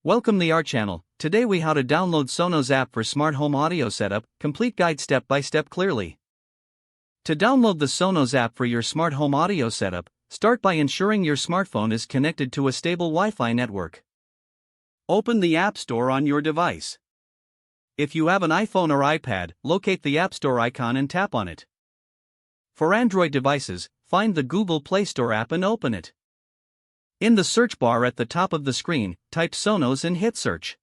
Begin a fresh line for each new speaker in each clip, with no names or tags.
Welcome to our channel. Today we how to download Sonos app for smart home audio setup, complete guide step by step clearly. To download the Sonos app for your smart home audio setup, start by ensuring your smartphone is connected to a stable Wi-Fi network. Open the App Store on your device. If you have an iPhone or iPad, locate the App Store icon and tap on it. For Android devices, find the Google Play Store app and open it. In the search bar at the top of the screen, type Sonos and hit search.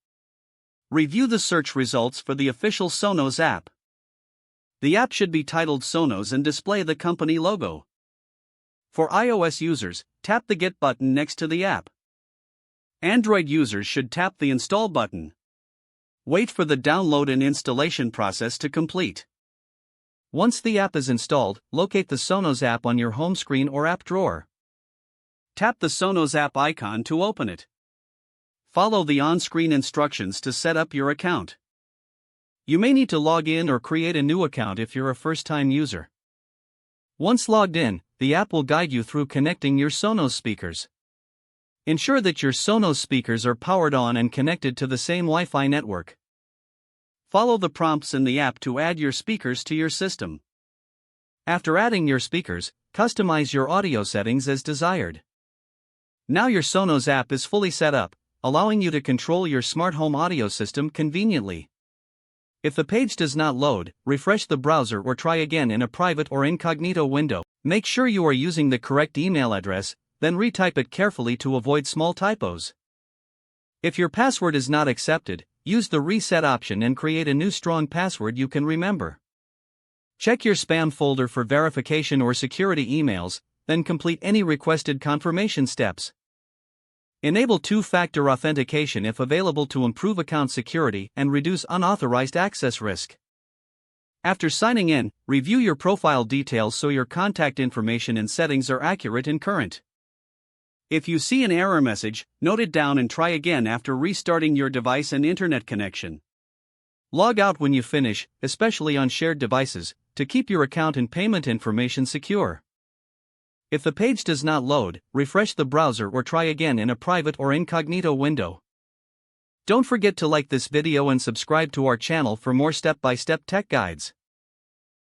Review the search results for the official Sonos app. The app should be titled Sonos and display the company logo. For iOS users, tap the Get button next to the app. Android users should tap the Install button. Wait for the download and installation process to complete. Once the app is installed, locate the Sonos app on your home screen or app drawer. Tap the Sonos app icon to open it. Follow the on-screen instructions to set up your account. You may need to log in or create a new account if you're a first-time user. Once logged in, the app will guide you through connecting your Sonos speakers. Ensure that your Sonos speakers are powered on and connected to the same Wi-Fi network. Follow the prompts in the app to add your speakers to your system. After adding your speakers, customize your audio settings as desired. Now your Sonos app is fully set up, allowing you to control your smart home audio system conveniently. If the page does not load, refresh the browser or try again in a private or incognito window. Make sure you are using the correct email address, then retype it carefully to avoid small typos. If your password is not accepted, use the reset option and create a new strong password you can remember. Check your spam folder for verification or security emails, then complete any requested confirmation steps. Enable two-factor authentication if available to improve account security and reduce unauthorized access risk. After signing in, review your profile details so your contact information and settings are accurate and current. If you see an error message, note it down and try again after restarting your device and internet connection. Log out when you finish, especially on shared devices, to keep your account and payment information secure. If the page does not load, refresh the browser or try again in a private or incognito window. Don't forget to like this video and subscribe to our channel for more step-by-step tech guides.